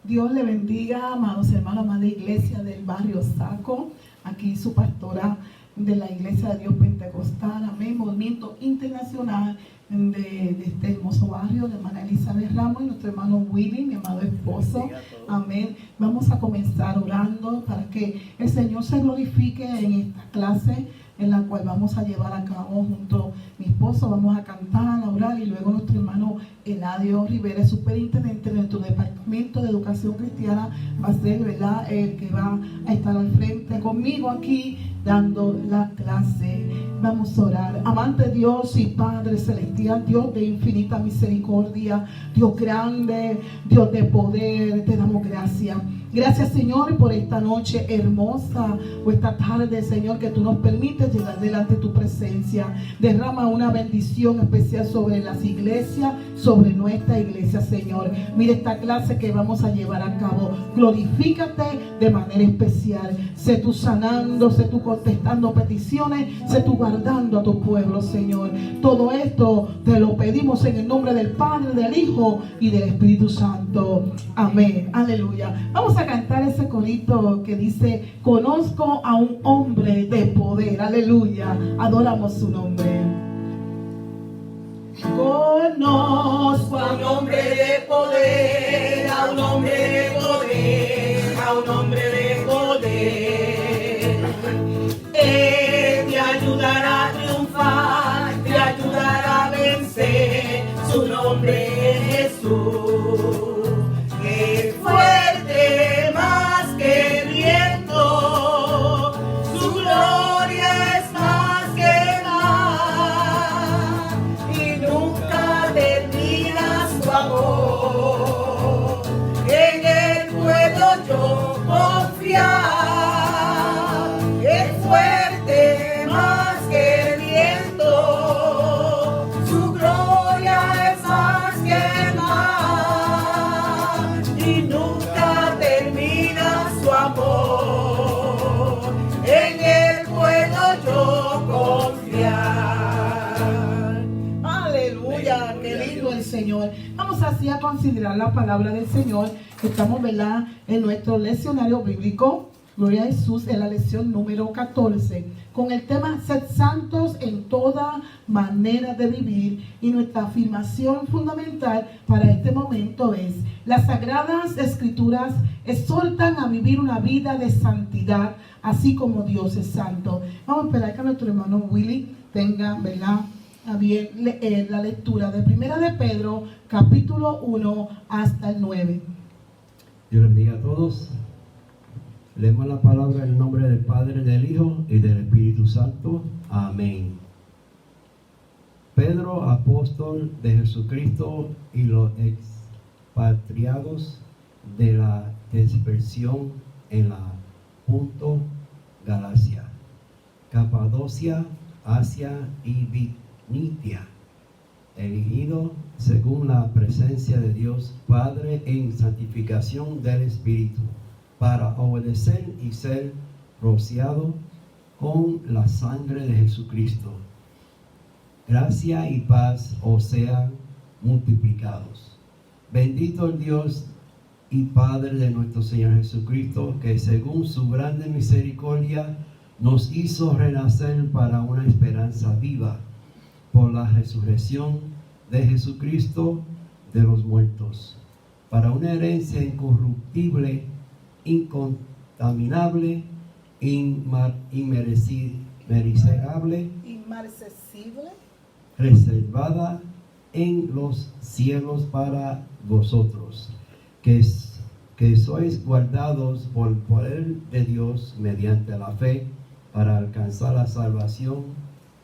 Dios le bendiga, amados hermanos, amada iglesia del barrio Saco. Aquí su pastora de la Iglesia de Dios Pentecostal, amén, movimiento internacional de este hermoso barrio, de hermana Elizabeth Ramos y nuestro hermano Willy, mi amado esposo, amén. Vamos a comenzar orando para que el Señor se glorifique en esta clase en la cual vamos a llevar a cabo junto a mi esposo. Vamos a cantar, a orar, y luego nuestro hermano Eladio Rivera, superintendente de nuestro departamento de educación cristiana, va a ser, ¿verdad?, el que va a estar al frente conmigo aquí dando la clase. Vamos a orar. Amante Dios y Padre celestial, Dios de infinita misericordia, Dios grande, Dios de poder, te damos gracias. Gracias, Señor, por esta noche hermosa, o esta tarde, Señor, que tú nos permites llegar delante de tu presencia. Derrama una bendición especial sobre las iglesias, sobre nuestra iglesia, Señor. Mira esta clase que vamos a llevar a cabo. Glorifícate de manera especial. Sé tú sanando, sé tú contestando peticiones, sé tú guardando a tu pueblo, Señor. Todo esto te lo pedimos en el nombre del Padre, del Hijo y del Espíritu Santo. Amén. Aleluya. Vamos a cantar ese corito que dice: conozco a un hombre de poder. Aleluya. Adoramos su nombre. Conozco a un hombre de poder, a un hombre de poder, a un hombre de poder. Él te ayudará a triunfar, te ayudará a vencer. Su nombre es Jesús. Es fuerte más que el viento, su gloria es más que mar, y nunca termina su amor. En él puedo yo confiar. Es fuerte más que el viento, su gloria es más que el mar, y nunca termina su amor. En él puedo yo confiar. Aleluya, qué lindo el Señor. Vamos así a considerar la palabra del Señor. Estamos, ¿verdad?, en nuestro leccionario bíblico. Gloria a Jesús, en la lección número 14, con el tema Sed santos en toda manera de vivir. Y nuestra afirmación fundamental para este momento es: las Sagradas Escrituras exhortan a vivir una vida de santidad, así como Dios es santo. Vamos a esperar que nuestro hermano Willy tenga, ¿verdad?, a bien leer la lectura de Primera de Pedro, capítulo 1 hasta el 9. Dios les bendiga a todos. Leemos la palabra en el nombre del Padre, del Hijo y del Espíritu Santo. Amén. Pedro, apóstol de Jesucristo, y los expatriados de la dispersión en la Ponto, Galacia, Capadocia, Asia y Bitinia, elegido según la presencia de Dios Padre en santificación del Espíritu, para obedecer y ser rociado con la sangre de Jesucristo. Gracia y paz os sean multiplicados. Bendito el Dios y Padre de nuestro Señor Jesucristo, que según su grande misericordia nos hizo renacer para una esperanza viva por la resurrección de Jesucristo de los muertos, para una herencia incorruptible, incontaminable, inmerecible, reservada en los cielos para vosotros, que sois guardados por el poder de Dios mediante la fe, para alcanzar la salvación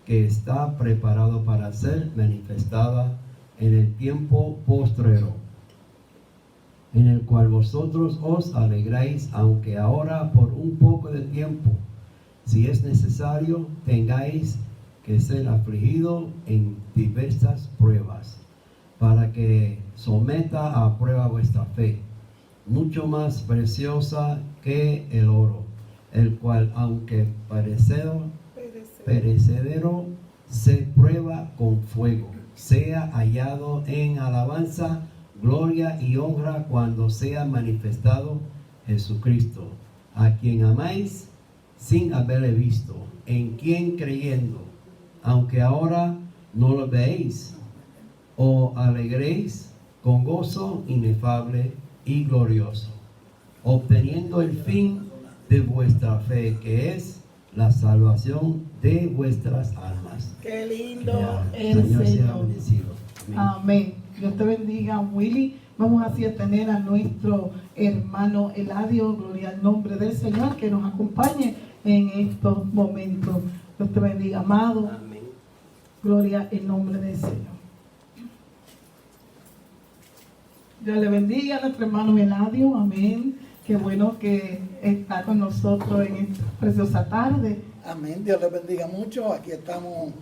que está preparado para ser manifestada en el tiempo postrero, en el cual vosotros os alegráis, aunque ahora por un poco de tiempo, si es necesario, tengáis que ser afligido en diversas pruebas, para que someta a prueba vuestra fe, mucho más preciosa que el oro, el cual, aunque perecedero, se prueba con fuego, sea hallado en alabanza, gloria y honra cuando sea manifestado Jesucristo, a quien amáis sin haberle visto, en quien creyendo, aunque ahora no lo veéis, os alegréis con gozo inefable y glorioso, obteniendo el fin de vuestra fe, que es la salvación de vuestras almas. Qué lindo Que el Señor sea Señor. bendecido. Amén. Amén. Dios te bendiga, Willy. Vamos así a tener a nuestro hermano Eladio, gloria al nombre del Señor, que nos acompañe en estos momentos. Dios te bendiga, amado. Amén. Gloria en nombre del Señor. Dios le bendiga a nuestro hermano Eladio, amén. Qué bueno que está con nosotros en esta preciosa tarde. Amén, Dios les bendiga mucho. Aquí estamos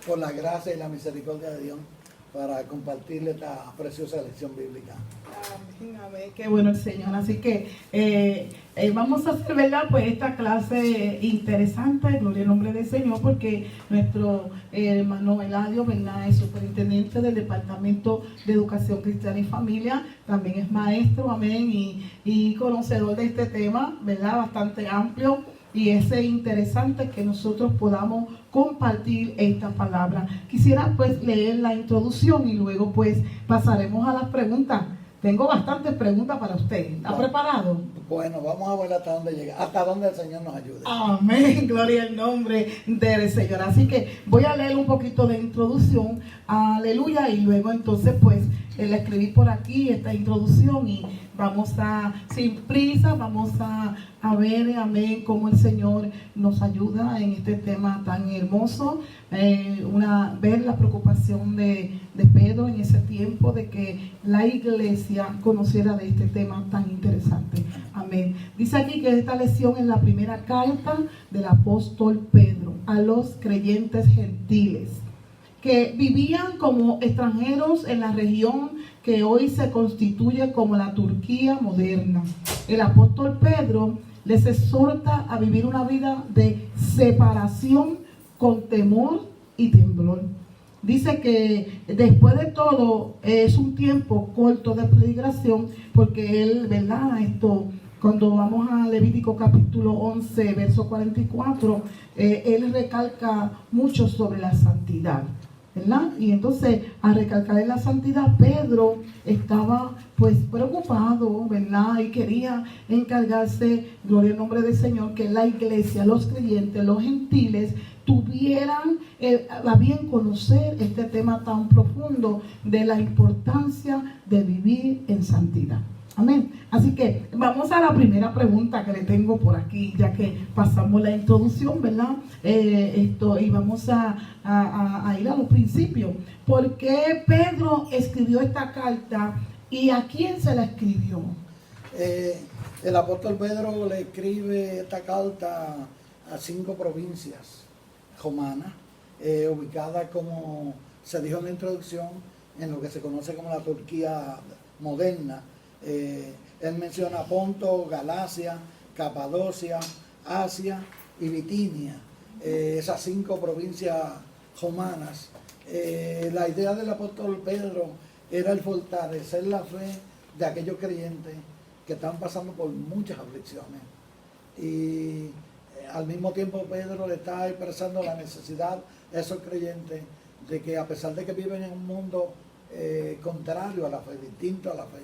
por la gracia y la misericordia de Dios para compartirle esta preciosa lección bíblica. Amén, amén. Qué bueno el Señor. Así que vamos a hacer, ¿verdad? Pues esta clase interesante, gloria al nombre del Señor, porque nuestro hermano Eladio, ¿verdad? Es superintendente del Departamento de Educación Cristiana y Familia, también es maestro, amén, y conocedor de este tema, ¿verdad? Bastante amplio. Y es interesante que nosotros podamos compartir esta palabra. Quisiera pues leer la introducción y luego pues pasaremos a las preguntas. Tengo bastantes preguntas para usted. ¿Está preparado? Bueno, vamos a ver hasta dónde llega, hasta dónde el Señor nos ayude. Amén, gloria al nombre del Señor. Así que voy a leer un poquito de introducción, aleluya, y luego entonces pues la escribí por aquí, esta introducción, y vamos a, sin prisa, vamos a ver, amén, cómo el Señor nos ayuda en este tema tan hermoso. Ver la preocupación de Pedro en ese tiempo de que la iglesia conociera de este tema tan interesante. Amén. Dice aquí que esta lección es la primera carta del apóstol Pedro a los creyentes gentiles que vivían como extranjeros en la región que hoy se constituye como la Turquía moderna. El apóstol Pedro les exhorta a vivir una vida de separación con temor y temblor. Dice que después de todo es un tiempo corto de predicación, porque él, ¿verdad? Cuando vamos a Levítico capítulo 11, verso 44, él recalca mucho sobre la santidad, ¿verdad? Y entonces, al recalcar en la santidad, Pedro estaba pues preocupado, ¿verdad? Y quería encargarse, gloria al nombre del Señor, que la iglesia, los creyentes, los gentiles, tuvieran a bien conocer este tema tan profundo de la importancia de vivir en santidad. Amén. Así que vamos a la primera pregunta que le tengo por aquí, ya que pasamos la introducción, ¿verdad? Y vamos a ir a los principios. ¿Por qué Pedro escribió esta carta y a quién se la escribió? El apóstol Pedro le escribe esta carta a 5 provincias romanas, ubicadas, como se dijo en la introducción, en lo que se conoce como la Turquía moderna. Él menciona Ponto, Galacia, Capadocia, Asia y Bitinia, esas 5 provincias romanas. La idea del apóstol Pedro era el fortalecer la fe de aquellos creyentes que están pasando por muchas aflicciones, y al mismo tiempo Pedro le está expresando la necesidad a esos creyentes de que, a pesar de que viven en un mundo contrario a la fe, distinto a la fe,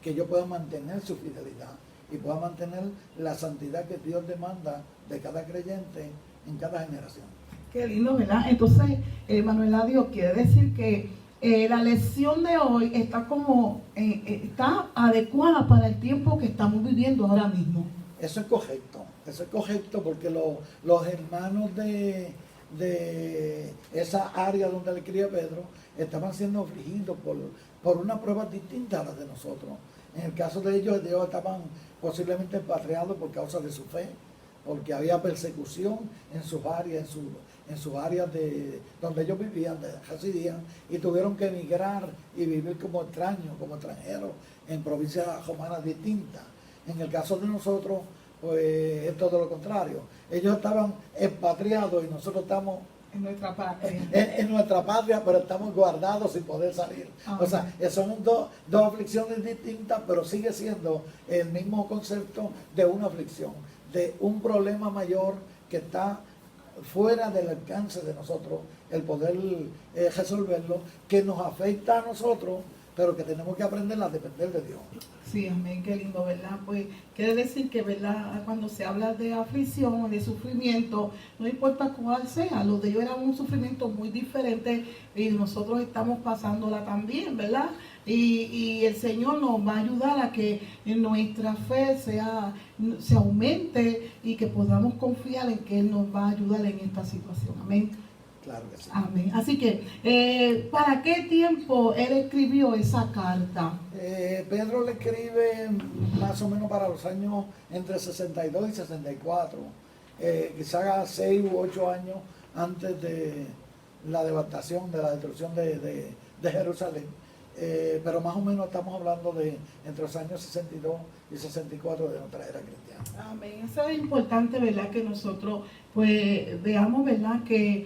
que ellos puedan mantener su fidelidad y puedan mantener la santidad que Dios demanda de cada creyente en cada generación. Qué lindo, ¿verdad? Entonces, Manuel Eladio, quiere decir que la lección de hoy está está adecuada para el tiempo que estamos viviendo ahora mismo. Eso es correcto porque los hermanos de esa área donde le escribe Pedro estaban siendo afligidos por una prueba distinta a las de nosotros. En el caso de ellos estaban posiblemente expatriados por causa de su fe, porque había persecución en sus áreas, en sus áreas de donde ellos vivían, residían, y tuvieron que emigrar y vivir como extraños, como extranjeros, en provincias romanas distintas. En el caso de nosotros, pues es todo lo contrario. Ellos estaban expatriados y nosotros estamos En nuestra patria. En nuestra patria, pero estamos guardados sin poder salir. O sea, son dos aflicciones distintas, pero sigue siendo el mismo concepto de una aflicción, de un problema mayor que está fuera del alcance de nosotros, el poder resolverlo, que nos afecta a nosotros, pero que tenemos que aprender a depender de Dios. Sí, amén, qué lindo, ¿verdad? Pues quiere decir que, ¿verdad? Cuando se habla de aflicción, de sufrimiento, no importa cuál sea, los de ellos eran un sufrimiento muy diferente y nosotros estamos pasándola también, ¿verdad? Y el Señor nos va a ayudar a que nuestra fe se aumente y que podamos confiar en que Él nos va a ayudar en esta situación, amén. Claro que sí. Amén. Así que, ¿para qué tiempo él escribió esa carta? Pedro le escribe más o menos para los años entre 62 y 64, quizás 6 u 8 años antes de la devastación, de la destrucción de Jerusalén. Pero más o menos estamos hablando de entre los años 62 y 64 de nuestra era cristiana. Amén. Eso es importante, ¿verdad? Que nosotros pues veamos, ¿verdad? Que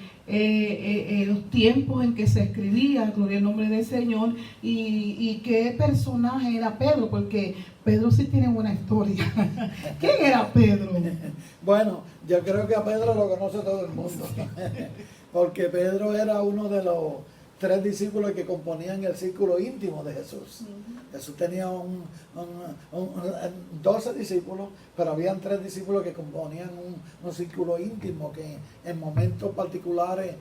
los tiempos en que se escribía, gloria al nombre del Señor, y qué personaje era Pedro, porque Pedro sí tiene una historia. ¿Quién era Pedro? Bueno, yo creo que a Pedro lo conoce todo el mundo, porque Pedro era uno de los 3 discípulos que componían el círculo íntimo de Jesús. Jesús tenía 12 discípulos, pero habían 3 discípulos que componían un círculo íntimo que en momentos particulares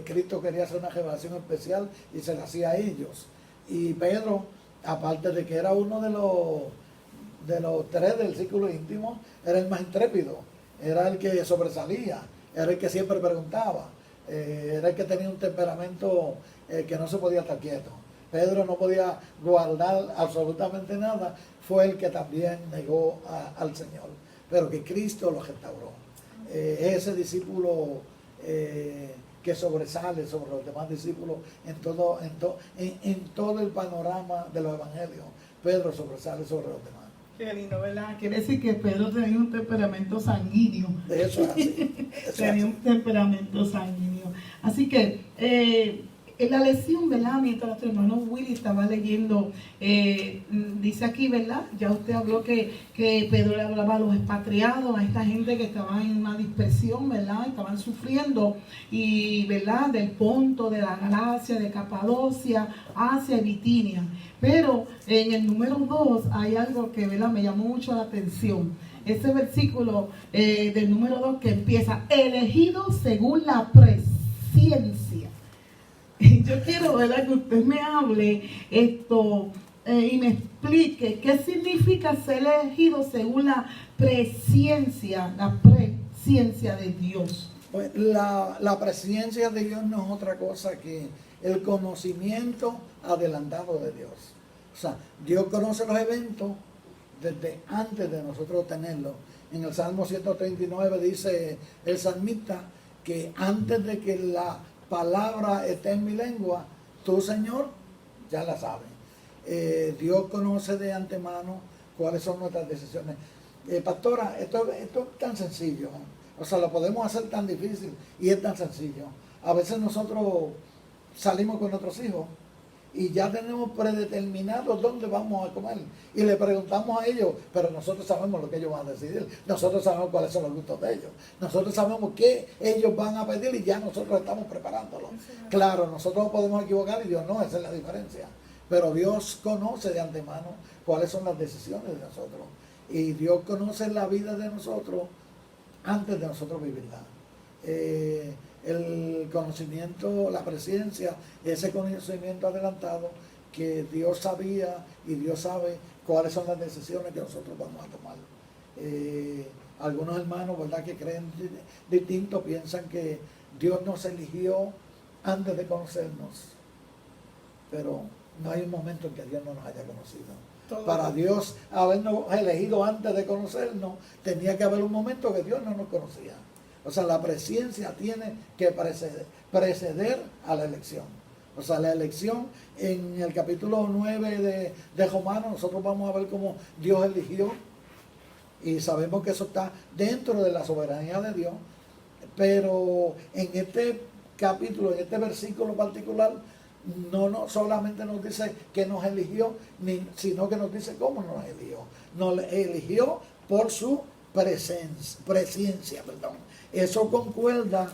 Cristo quería hacer una revelación especial y se la hacía a ellos. Y Pedro, aparte de que era uno de los 3 del círculo íntimo, era el más intrépido, era el que sobresalía, era el que siempre preguntaba. Era el que tenía un temperamento que no se podía estar quieto. Pedro no podía guardar absolutamente nada, fue el que también negó al Señor, pero que Cristo lo restauró. Ese discípulo que sobresale sobre los demás discípulos en todo el panorama de los evangelios, Pedro sobresale sobre los demás. Qué lindo, ¿verdad? Quiere decir que Pedro tenía un temperamento sanguíneo. Eso es así. Tenía un temperamento sanguíneo. Así que en la lección, ¿verdad? Mientras nuestro hermano Willy estaba leyendo, dice aquí, ¿verdad? Ya usted habló que Pedro le hablaba a los expatriados, a esta gente que estaba en una dispersión, ¿verdad? Estaban sufriendo, y, ¿verdad? Del Ponto, de la Galacia, de Capadocia, Asia y Bitinia. Pero en el número 2 hay algo que, ¿verdad? Me llamó mucho la atención. Ese versículo del número 2 que empieza, elegido según la presciencia. Yo quiero, ¿verdad?, que usted me hable esto y me explique qué significa ser elegido según la presciencia de Dios. Pues la presciencia de Dios no es otra cosa que el conocimiento adelantado de Dios. O sea, Dios conoce los eventos desde antes de nosotros tenerlos. En el Salmo 139 dice el salmista que antes de que la palabra esté en mi lengua, tú, Señor, ya la sabes. Dios conoce de antemano cuáles son nuestras decisiones. Pastora, esto es tan sencillo, o sea, lo podemos hacer tan difícil y es tan sencillo. A veces nosotros salimos con nuestros hijos y ya tenemos predeterminado dónde vamos a comer y le preguntamos a ellos, pero nosotros sabemos lo que ellos van a decidir, nosotros sabemos cuáles son los gustos de ellos, nosotros sabemos qué ellos van a pedir y ya nosotros estamos preparándolo. Claro, nosotros nos podemos equivocar y Dios no, esa es la diferencia, pero Dios conoce de antemano cuáles son las decisiones de nosotros y Dios conoce la vida de nosotros antes de nosotros vivirla. El conocimiento, la presciencia, ese conocimiento adelantado que Dios sabía y Dios sabe cuáles son las decisiones que nosotros vamos a tomar. Algunos hermanos, ¿verdad?, que creen distinto, piensan que Dios nos eligió antes de conocernos, pero no hay un momento en que Dios no nos haya conocido. Para Dios habernos elegido antes de conocernos, tenía que haber un momento que Dios no nos conocía. O sea, la presciencia tiene que preceder a la elección. O sea, la elección en el capítulo 9 de Romanos, nosotros vamos a ver cómo Dios eligió y sabemos que eso está dentro de la soberanía de Dios. Pero en este capítulo, en este versículo particular, no solamente nos dice que nos eligió, sino que nos dice cómo nos eligió. Nos eligió por su presencia. Eso concuerda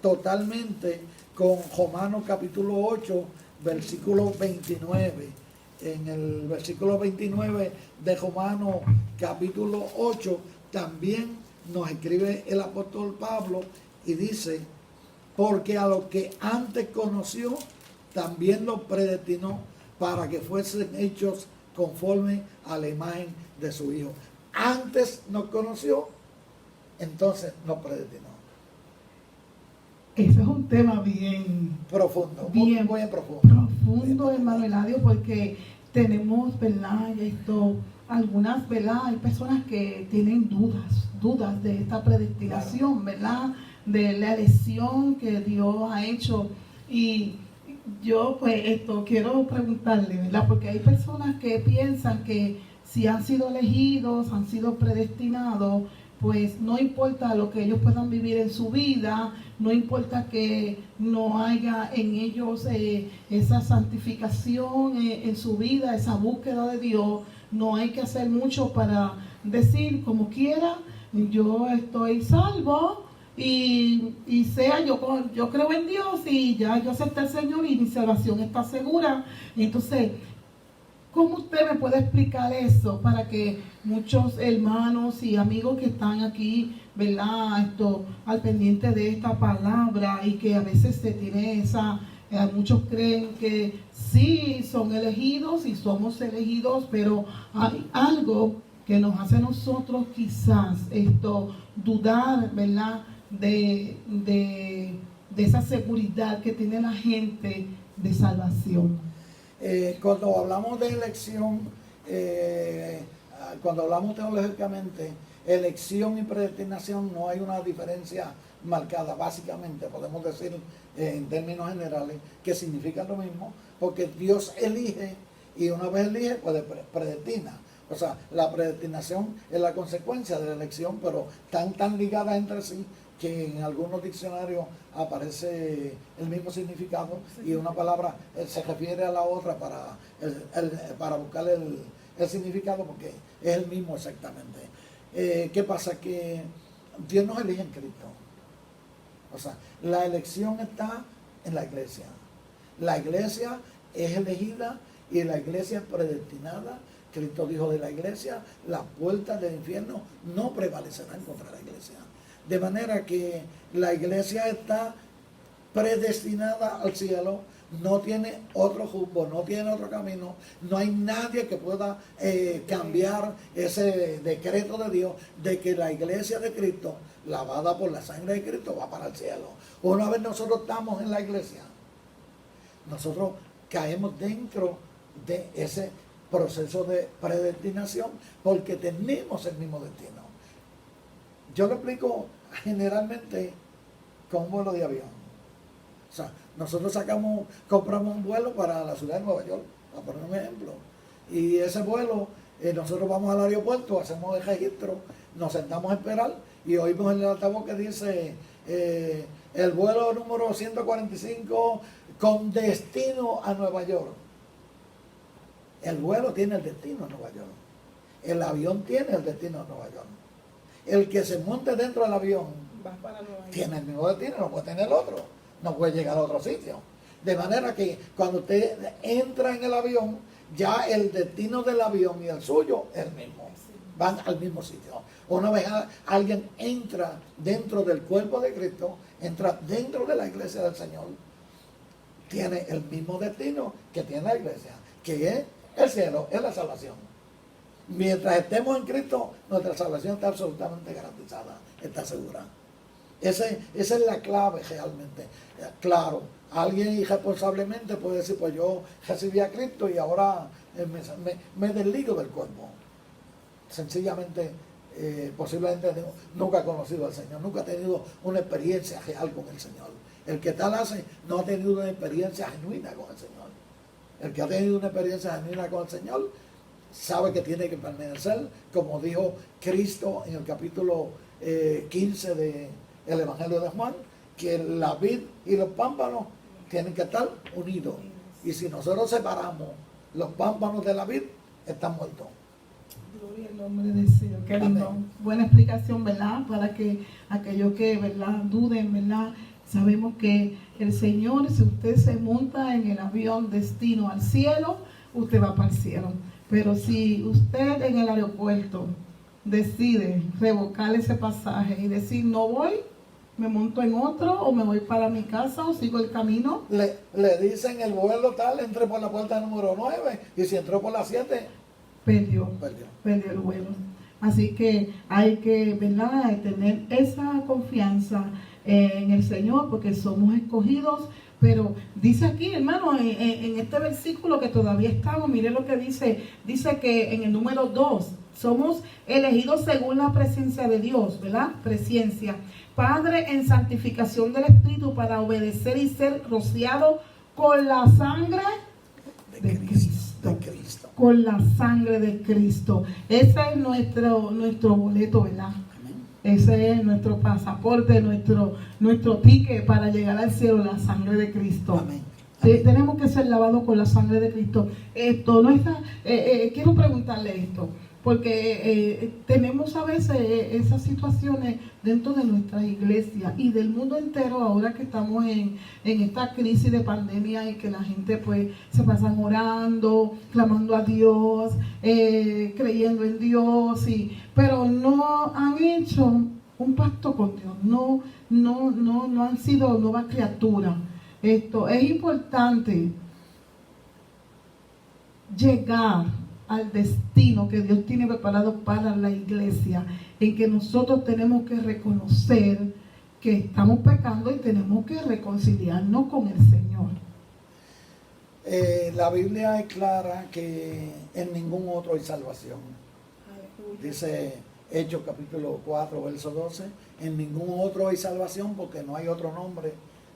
totalmente con Romanos capítulo 8, versículo 29. En el versículo 29 de Romanos capítulo 8 también nos escribe el apóstol Pablo y dice: porque a los que antes conoció, también los predestinó para que fuesen hechos conforme a la imagen de su Hijo. Antes nos conoció, entonces nos predestinó. Ese es un tema bien Profundo, bien muy profundo. Profundo, hermano Eladio, porque tenemos, ¿verdad? Algunas, ¿verdad? Hay personas que tienen dudas de esta predestinación, ¿verdad? De la elección que Dios ha hecho. Y yo, pues, quiero preguntarle, ¿verdad? Porque hay personas que piensan que si han sido elegidos, han sido predestinados, pues no importa lo que ellos puedan vivir en su vida, no importa que no haya en ellos esa santificación en su vida, esa búsqueda de Dios, no hay que hacer mucho para decir como quiera, yo estoy salvo y sea yo creo en Dios y ya yo acepté al Señor y mi salvación está segura. Entonces, ¿cómo usted me puede explicar eso para que muchos hermanos y amigos que están aquí, ¿verdad? Al pendiente de esta palabra y que a veces se tiene muchos creen que sí son elegidos y somos elegidos, pero hay algo que nos hace a nosotros quizás dudar, ¿verdad? De esa seguridad que tiene la gente de salvación. Cuando hablamos de elección, cuando hablamos teológicamente, elección y predestinación no hay una diferencia marcada. Básicamente podemos decir en términos generales que significan lo mismo, porque Dios elige y una vez elige, pues predestina. O sea, la predestinación es la consecuencia de la elección, pero tan ligadas entre sí que en algunos diccionarios aparece el mismo significado y una palabra se refiere a la otra para buscar el significado, porque es el mismo exactamente. ¿Qué pasa? Que Dios nos elige en Cristo. O sea, la elección está en la iglesia. La iglesia es elegida y la iglesia es predestinada. Cristo dijo de la iglesia: las puertas del infierno no prevalecerán contra la iglesia. De manera que la iglesia está predestinada al cielo, no tiene otro rumbo, no tiene otro camino, no hay nadie que pueda cambiar ese decreto de Dios de que la iglesia de Cristo, lavada por la sangre de Cristo, va para el cielo. Una vez nosotros estamos en la iglesia, nosotros caemos dentro de ese proceso de predestinación porque tenemos el mismo destino. Yo lo explico generalmente con un vuelo de avión. O sea, nosotros compramos un vuelo para la ciudad de Nueva York, para poner un ejemplo. Y ese vuelo, nosotros vamos al aeropuerto, hacemos el registro, nos sentamos a esperar y oímos en el altavoz que dice el vuelo número 145 con destino a Nueva York. El vuelo tiene el destino a Nueva York. El avión tiene el destino a Nueva York. El que se monte dentro del avión tiene el mismo destino, no puede tener el otro, no puede llegar a otro sitio. De manera que cuando usted entra en el avión, ya el destino del avión y el suyo es el mismo, van al mismo sitio. Una vez alguien entra dentro del cuerpo de Cristo, entra dentro de la iglesia del Señor, tiene el mismo destino que tiene la iglesia, que es el cielo, es la salvación. Mientras estemos en Cristo, nuestra salvación está absolutamente garantizada, está segura. Esa es la clave realmente. Claro, alguien irresponsablemente puede decir: pues yo recibí a Cristo y ahora me desligo del cuerpo. Sencillamente, posiblemente nunca ha conocido al Señor, nunca ha tenido una experiencia real con el Señor. El que tal hace no ha tenido una experiencia genuina con el Señor. El que ha tenido una experiencia genuina con el Señor sabe que tiene que permanecer, como dijo Cristo en el capítulo 15 el Evangelio de Juan, que la vid y los pámpanos tienen que estar unidos. Y si nosotros separamos los pámpanos de la vid, están muertos. Gloria al nombre del Señor. Qué lindo. Amén. Buena explicación, ¿verdad? Para que aquellos que, ¿verdad?, duden, ¿verdad? Sabemos que el Señor, si usted se monta en el avión destino al cielo, usted va para el cielo. Pero si usted en el aeropuerto decide revocar ese pasaje y decir no voy, me monto en otro o me voy para mi casa o sigo el camino, Le dicen el vuelo tal, entre por la puerta número 9 y si entró por la 7, perdió perdió. el vuelo. Así que hay que, ¿verdad?, tener esa confianza en el Señor porque somos escogidos. Pero dice aquí, hermano, en este versículo que todavía estamos, mire lo que dice que en el número 2, somos elegidos según la presencia de Dios, ¿verdad? Presencia. Padre, en santificación del Espíritu para obedecer y ser rociado con la sangre de Cristo. De Cristo. Con la sangre de Cristo. Ese es nuestro boleto, ¿verdad? Ese es nuestro pasaporte, nuestro ticket para llegar al cielo, la sangre de Cristo. Amén. Tenemos que ser lavados con la sangre de Cristo. Esto no está. Quiero preguntarle esto, porque tenemos a veces esas situaciones dentro de nuestra iglesia y del mundo entero ahora que estamos en esta crisis de pandemia y que la gente pues se pasan orando, clamando a Dios, creyendo en Dios, pero no han hecho un pacto con Dios, no han sido nuevas criaturas. Esto es importante, llegar al destino que Dios tiene preparado para la iglesia, en que nosotros tenemos que reconocer que estamos pecando y tenemos que reconciliarnos con el Señor. La Biblia es clara que en ningún otro hay salvación. Dice Hechos capítulo 4, verso 12, en ningún otro hay salvación porque no hay otro nombre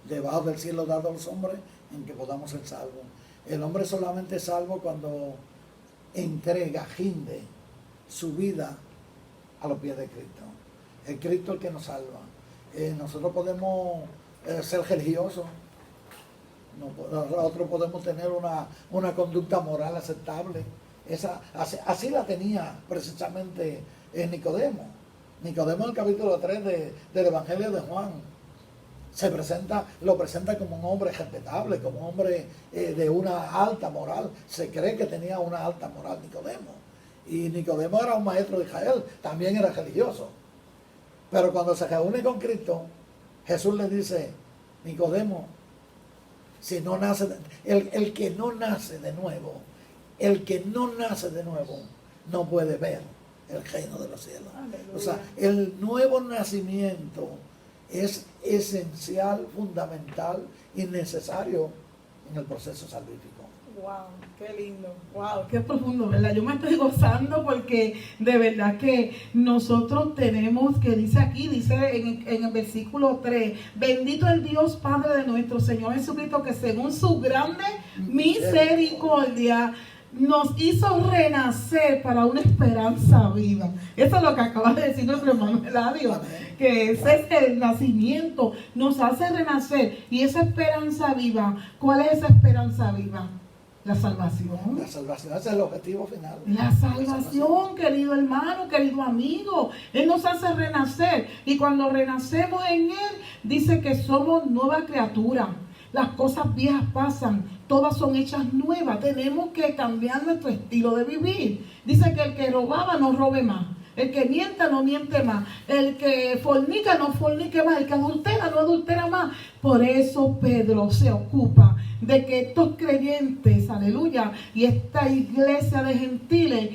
debajo del cielo dado a los hombres en que podamos ser salvos. El hombre solamente es salvo cuando entrega, rinde su vida a los pies de Cristo. Es Cristo el que nos salva. Nosotros podemos ser religiosos, nosotros podemos tener una conducta moral aceptable. Así la tenía precisamente Nicodemo. Nicodemo en el capítulo 3 del Evangelio de Juan lo presenta como un hombre respetable, como un hombre de una alta moral. Se cree que tenía una alta moral Nicodemo. Y Nicodemo era un maestro de Israel, también era religioso. Pero cuando se reúne con Cristo, Jesús le dice, Nicodemo, si no nace, el que no nace de nuevo, no puede ver el reino de los cielos. Aleluya. O sea, el nuevo nacimiento es esencial, fundamental y necesario en el proceso salvífico. Wow, qué lindo, wow, qué profundo, ¿verdad? Yo me estoy gozando porque de verdad que nosotros tenemos, que dice en el versículo 3, bendito el Dios Padre de nuestro Señor Jesucristo, que según su grande misericordia nos hizo renacer para una esperanza viva. Eso es lo que acaba de decir nuestro hermano Eladio, que ese es el nacimiento, nos hace renacer. Y esa esperanza viva, ¿cuál es esa esperanza viva? La salvación. La salvación es el objetivo final. La salvación, querido hermano, querido amigo. Él nos hace renacer. Y cuando renacemos en Él, dice que somos nueva criatura. Las cosas viejas pasan, todas son hechas nuevas. Tenemos que cambiar nuestro estilo de vivir. Dice que el que robaba no robe más. El que mienta no miente más. El que fornica no fornique más. El que adultera no adultera más. Por eso Pedro se ocupa de que estos creyentes, aleluya, y esta iglesia de gentiles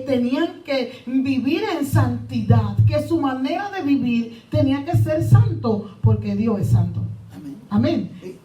tenían que vivir en santidad. Que su manera de vivir tenía que ser santo, porque Dios es santo. Amén. Amén.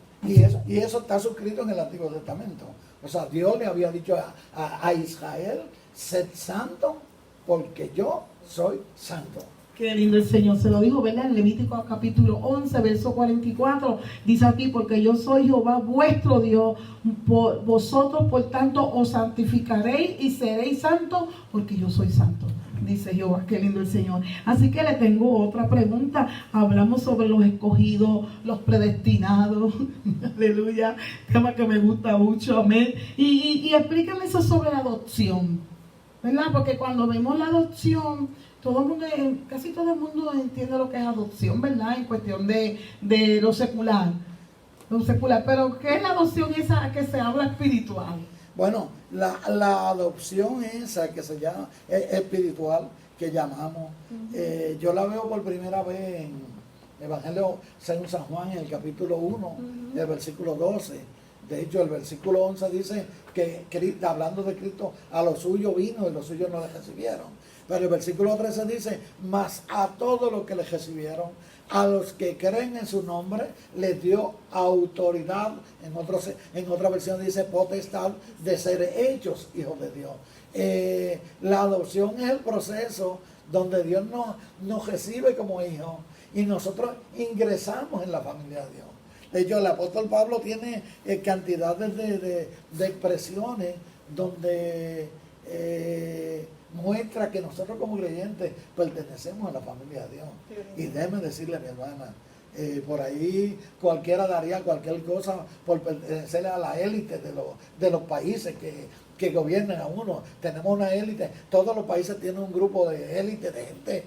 Y eso está suscrito en el Antiguo Testamento. O sea, Dios le había dicho a Israel, sed santo porque yo soy santo. Qué lindo el Señor, se lo dijo, ¿verdad? En Levítico capítulo 11, verso 44, dice aquí, porque yo soy Jehová vuestro Dios, vosotros por tanto os santificaréis y seréis santos, porque yo soy santo, dice Jehová. Qué lindo el Señor. Así que le tengo otra pregunta. Hablamos sobre los escogidos, los predestinados, aleluya, tema que me gusta mucho, amén. Y explícame eso sobre la adopción, ¿verdad? Porque cuando vemos la adopción, casi todo el mundo entiende lo que es adopción, ¿verdad? En cuestión de lo secular. Lo secular. Pero ¿qué es la adopción esa que se habla espiritual? Bueno, la adopción esa que se llama espiritual, que llamamos, yo la veo por primera vez en Evangelio según San Juan, en el capítulo 1, el versículo 12. De hecho, el versículo 11 dice que, hablando de Cristo, a los suyos vino y los suyos no le recibieron. Pero el versículo 13 dice, mas a todos los que le recibieron, a los que creen en su nombre, les dio autoridad, en otra versión dice potestad, de ser hechos hijos de Dios. La adopción es el proceso donde Dios nos recibe como hijos y nosotros ingresamos en la familia de Dios. De hecho, el apóstol Pablo tiene cantidades de expresiones donde muestra que nosotros como creyentes pertenecemos a la familia de Dios. Y déjeme decirle a mi hermana, por ahí cualquiera daría cualquier cosa por pertenecer a la élite de los países que gobiernan a uno. Tenemos una élite, todos los países tienen un grupo de élite, de gente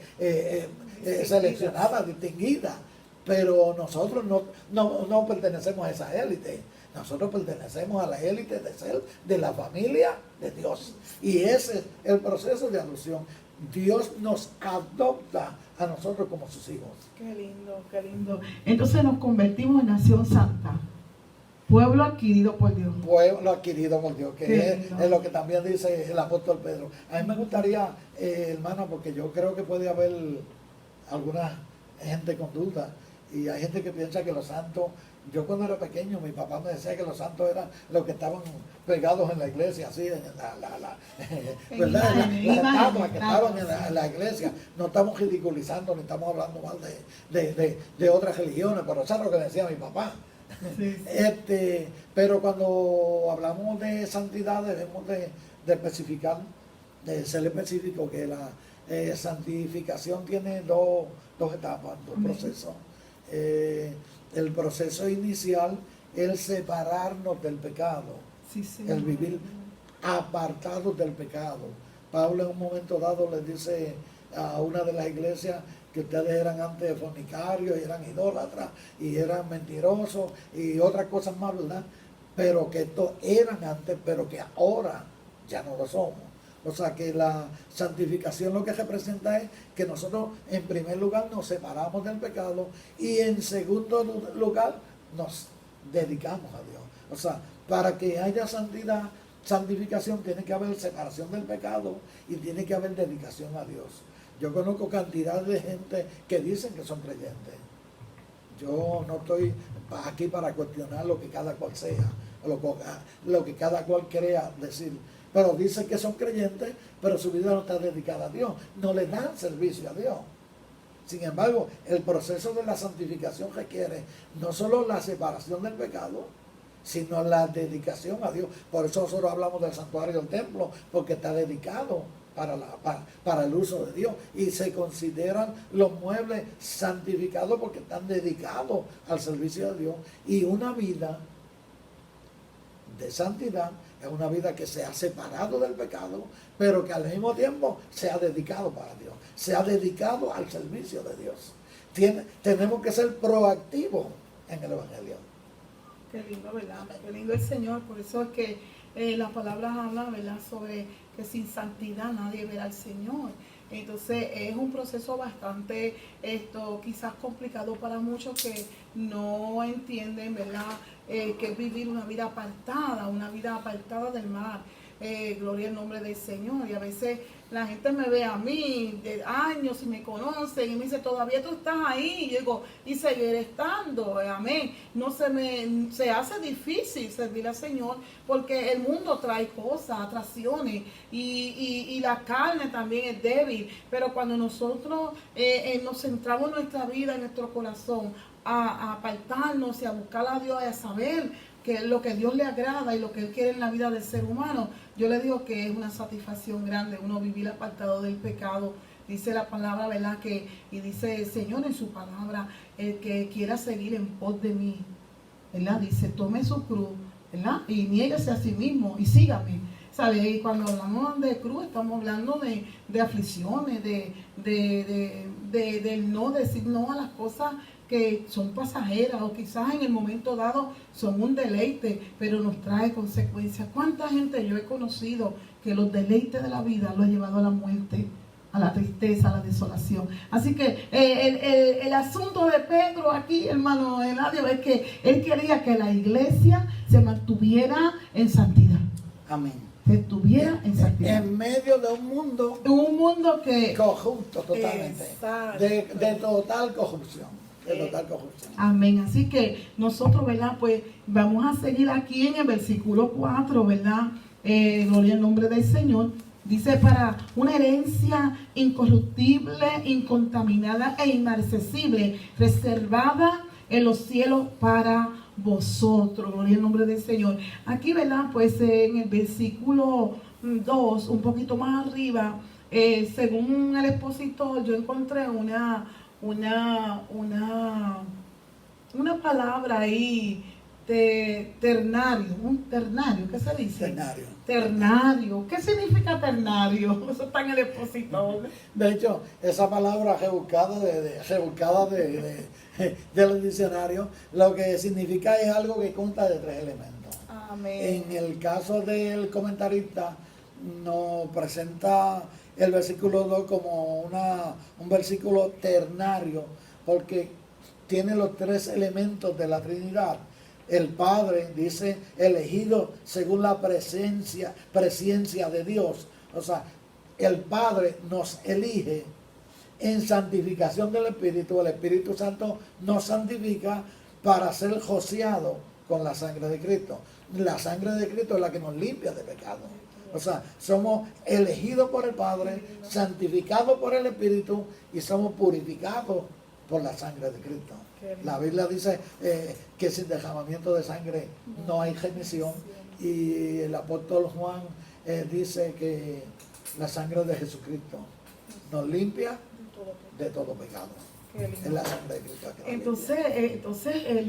seleccionada, distinguida. Pero nosotros no pertenecemos a esa élite. Nosotros pertenecemos a la élite de ser de la familia de Dios. Y ese es el proceso de adopción. Dios nos adopta a nosotros como sus hijos. Qué lindo, qué lindo. Entonces nos convertimos en nación santa. Pueblo adquirido por Dios. Pueblo adquirido por Dios, que es lo que también dice el apóstol Pedro. A mí me gustaría, hermano, porque yo creo que puede haber alguna gente con duda. Y hay gente que piensa que los santos, yo cuando era pequeño, mi papá me decía que los santos eran los que estaban pegados en la iglesia, así, en ¿verdad? Las estatuas que estaban en la iglesia. No estamos ridiculizando ni estamos hablando mal de otras religiones, pero eso es lo que decía mi papá. Sí. Pero cuando hablamos de santidad debemos de especificar, de ser específico, que la santificación tiene dos etapas, dos procesos. El proceso inicial, el separarnos del pecado, el vivir apartados del pecado. Pablo en un momento dado le dice a una de las iglesias que ustedes eran antes fornicarios, y eran idólatras, y eran mentirosos, y otras cosas más, ¿verdad? Pero que estos eran antes, pero que ahora ya no lo somos. O sea que la santificación lo que representa es que nosotros en primer lugar nos separamos del pecado y en segundo lugar nos dedicamos a Dios. O sea, para que haya santificación tiene que haber separación del pecado y tiene que haber dedicación a Dios. Yo conozco cantidad de gente que dicen que son creyentes. Yo no estoy aquí para cuestionar lo que cada cual sea, lo que cada cual crea decir. Pero dicen que son creyentes, pero su vida no está dedicada a Dios. No le dan servicio a Dios. Sin embargo, el proceso de la santificación requiere no solo la separación del pecado, sino la dedicación a Dios. Por eso nosotros hablamos del santuario del templo, porque está dedicado para el uso de Dios. Y se consideran los muebles santificados porque están dedicados al servicio de Dios. Y una vida de santidad es una vida que se ha separado del pecado, pero que al mismo tiempo se ha dedicado para Dios, se ha dedicado al servicio de Dios. Tenemos que ser proactivos en el Evangelio. Qué lindo, ¿verdad? Qué lindo el Señor. Por eso es que las palabras hablan, ¿verdad?, sobre que sin santidad nadie verá al Señor. Entonces es un proceso bastante quizás complicado para muchos que no entienden, ¿verdad?, que es vivir una vida apartada del mal. gloria al nombre del Señor. Y a veces la gente me ve a mí de años y me conocen y me dice, todavía tú estás ahí. Y yo digo, y seguiré estando, amén. No se hace difícil servir al Señor porque el mundo trae cosas, atracciones y la carne también es débil. Pero cuando nosotros nos centramos en nuestra vida, en nuestro corazón, a apartarnos y a buscar a Dios y a saber que lo que Dios le agrada y lo que Él quiere en la vida del ser humano, yo le digo que es una satisfacción grande uno vivir apartado del pecado. Dice la palabra, ¿verdad? Y dice el Señor en su palabra, el que quiera seguir en pos de mí, ¿verdad? Dice, tome su cruz, ¿verdad? Y niéguese a sí mismo y sígame. ¿Sabe? Y cuando hablamos de cruz, estamos hablando de aflicciones, de no decir no a las cosas que son pasajeras o quizás en el momento dado son un deleite, pero nos trae consecuencias. ¿Cuánta gente yo he conocido que los deleites de la vida lo ha llevado a la muerte, a la tristeza, a la desolación? Así que el asunto de Pedro aquí, hermano Eladio, es que él quería que la iglesia se mantuviera en santidad. Amén. Se estuviera en santidad. En medio de un mundo que corrupto totalmente. De total corrupción. De total corrupción. Amén. Así que nosotros, ¿verdad? Pues vamos a seguir aquí en el versículo 4, ¿verdad? Gloria al nombre del Señor. Dice, para una herencia incorruptible, incontaminada e inmarcesible, reservada en los cielos para vosotros. Gloria al nombre del Señor. Aquí, ¿verdad? Pues en el versículo 2, un poquito más arriba, según el expositor, yo encontré una palabra ahí, ternario, un ternario, ¿qué se dice? Ternario. ¿Qué significa ternario? Eso está en el expositor. De hecho, esa palabra rebuscada de los diccionarios, lo que significa es algo que consta de 3 elementos. Amén. En el caso del comentarista, nos presenta el versículo 2 como un versículo ternario, porque tiene los 3 elementos de la Trinidad. El Padre, dice, elegido según la presencia de Dios. O sea, el Padre nos elige en santificación del Espíritu. El Espíritu Santo nos santifica para ser rociado con la sangre de Cristo. La sangre de Cristo es la que nos limpia de pecado. O sea, somos elegidos por el Padre, santificados por el Espíritu y somos purificados por la sangre de Cristo. La Biblia dice que sin derramamiento de sangre no hay remisión, y el apóstol Juan dice que la sangre de Jesucristo nos limpia de todo pecado. Es la sangre de Cristo. Entonces la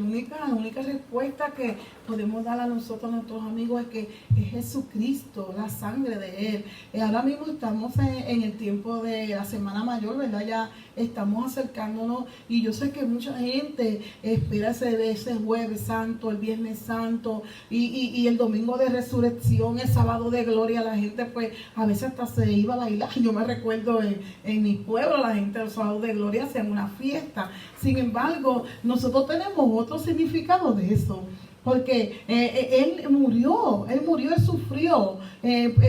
única respuesta que podemos dar a nosotros, a nuestros amigos, es que es Jesucristo, la sangre de Él. Ahora mismo estamos en el tiempo de la Semana Mayor, ¿verdad? Ya estamos acercándonos, y yo sé que mucha gente espera ese Jueves Santo, el Viernes Santo y el Domingo de Resurrección, el Sábado de Gloria. La gente pues a veces hasta se iba a bailar. Yo me recuerdo en mi pueblo, la gente del Sábado de Gloria hacían una fiesta. Sin embargo, nosotros tenemos otro significado de eso, porque Él murió, Él sufrió,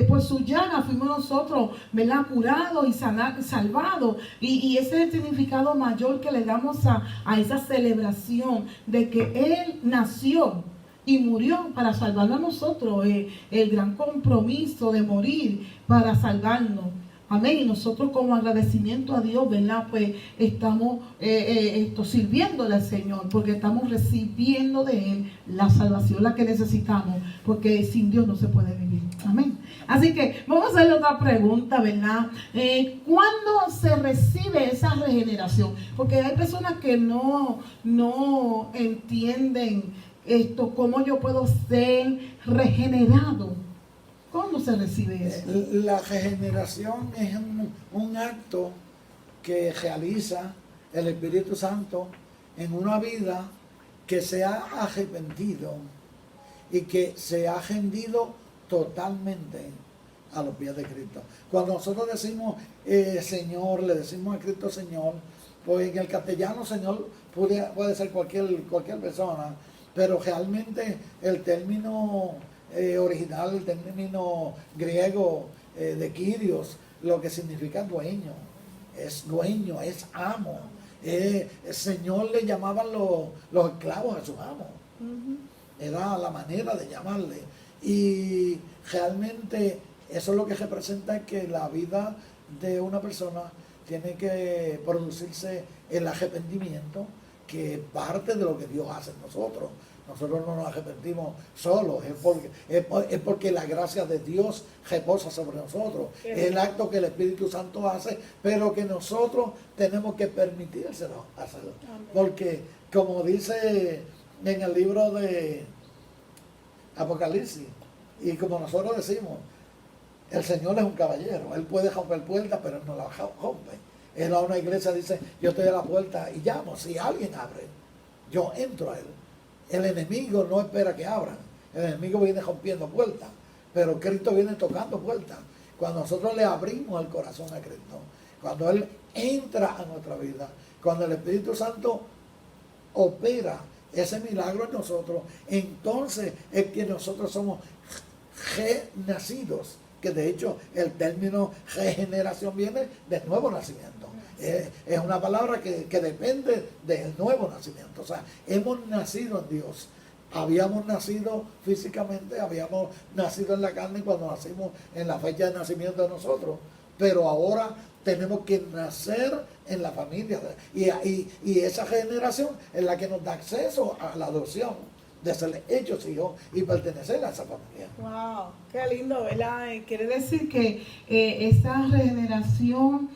por su llaga fuimos nosotros, ¿verdad?, curados y salvados, y ese es el significado mayor que le damos a esa celebración de que Él nació y murió para salvarnos a nosotros, el gran compromiso de morir para salvarnos. Amén. Y nosotros como agradecimiento a Dios, ¿verdad? Pues estamos sirviéndole al Señor, porque estamos recibiendo de Él la salvación, la que necesitamos, porque sin Dios no se puede vivir. Amén. Así que vamos a hacerle otra pregunta, ¿verdad? ¿Cuándo se recibe esa regeneración? Porque hay personas que no entienden esto, cómo yo puedo ser regenerado. ¿Cómo se recibe eso? La regeneración es un acto que realiza el Espíritu Santo en una vida que se ha arrepentido y que se ha rendido totalmente a los pies de Cristo. Cuando nosotros decimos Señor, le decimos a Cristo Señor, pues en el castellano Señor puede ser cualquier persona, pero realmente el término original, el término griego de Kyrios, lo que significa dueño, es amo. El Señor le llamaban los esclavos a sus amos. Era la manera de llamarle. Y realmente eso es lo que representa, que la vida de una persona tiene que producirse el arrepentimiento, que es parte de lo que Dios hace en nosotros. Nosotros no nos arrepentimos solos, es porque la gracia de Dios reposa sobre nosotros. Es el acto que el Espíritu Santo hace, pero que nosotros tenemos que permitírselo hacerlo. Porque, como dice en el libro de Apocalipsis, y como nosotros decimos, el Señor es un caballero, Él puede romper puertas, pero Él no las rompe. Él a una iglesia dice, yo estoy a la puerta y llamo, si alguien abre, yo entro a Él. El enemigo no espera que abran, el enemigo viene rompiendo puertas, pero Cristo viene tocando puertas. Cuando nosotros le abrimos el corazón a Cristo, cuando Él entra a nuestra vida, cuando el Espíritu Santo opera ese milagro en nosotros, entonces es que nosotros somos renacidos, que de hecho el término regeneración viene de nuevo nacimiento. Es una palabra que depende del nuevo nacimiento. O sea, hemos nacido en Dios. Habíamos nacido físicamente, habíamos nacido en la carne cuando nacimos en la fecha de nacimiento de nosotros, pero ahora tenemos que nacer en la familia. Y esa regeneración es la que nos da acceso a la adopción, de ser hechos hijos y pertenecer a esa familia. Wow, qué lindo, ¿verdad? Quiere decir que esa regeneración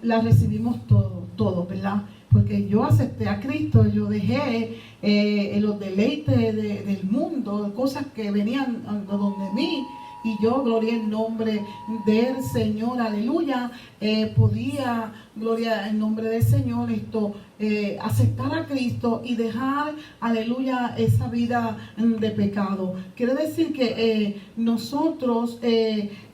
la recibimos todos, ¿verdad? Porque yo acepté a Cristo, yo dejé los deleites del mundo, cosas que venían a donde mí, y yo, gloria en nombre del Señor, aleluya, podía, gloria en nombre del Señor, aceptar a Cristo y dejar, aleluya, esa vida de pecado. Quiere decir que nosotros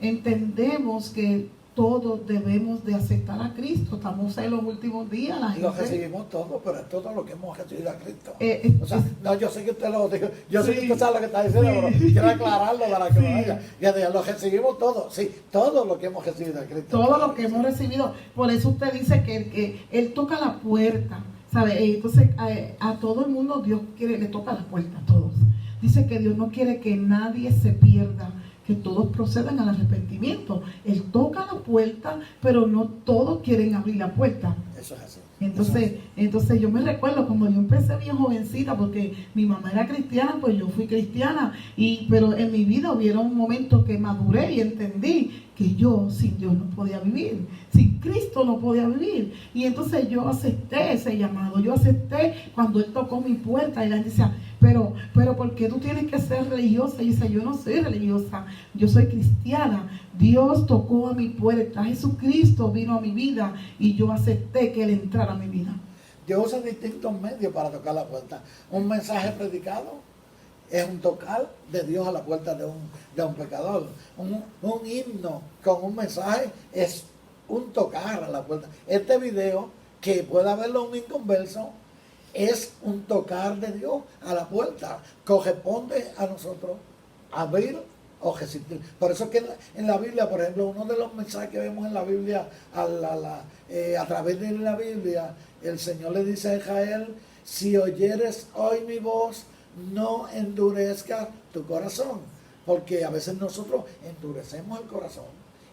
entendemos que todos debemos de aceptar a Cristo. Estamos en los últimos días. La gente, lo recibimos todos, pero es todo lo que hemos recibido a Cristo. O sea, no, yo sé que usted lo dijo, yo sé que usted sabe lo que está diciendo, pero quiero aclararlo para que lo diga. Ya lo recibimos todos, sí, todo lo que hemos recibido a Cristo. Todo lo que hemos recibido. Por eso usted dice que Él toca la puerta, ¿sabe? Entonces a todo el mundo Dios le toca la puerta, a todos. Dice que Dios no quiere que nadie se pierda, que todos procedan al arrepentimiento. Él toca la puerta, pero no todos quieren abrir la puerta. Eso es así. Entonces yo me recuerdo como yo empecé bien jovencita, porque mi mamá era cristiana, pues yo fui cristiana, pero en mi vida hubieron momentos que maduré y entendí que yo sin Dios no podía vivir, sin Cristo no podía vivir. Y entonces yo acepté ese llamado, yo acepté cuando Él tocó mi puerta y la gente decía, pero ¿por qué tú tienes que ser religiosa? Y dice, yo no soy religiosa, yo soy cristiana. Dios tocó a mi puerta, Jesucristo vino a mi vida y yo acepté que Él entrara a mi vida. Dios usa distintos medios para tocar la puerta. Un mensaje predicado es un tocar de Dios a la puerta de un pecador. Un himno con un mensaje es un tocar a la puerta. Este video, que pueda verlo un inconverso, es un tocar de Dios a la puerta. Corresponde a nosotros abrir o resistir. Por eso es que en la Biblia, por ejemplo, uno de los mensajes que vemos en la Biblia, a través de la Biblia, el Señor le dice a Israel, si oyeres hoy mi voz, no endurezcas tu corazón. Porque a veces nosotros endurecemos el corazón.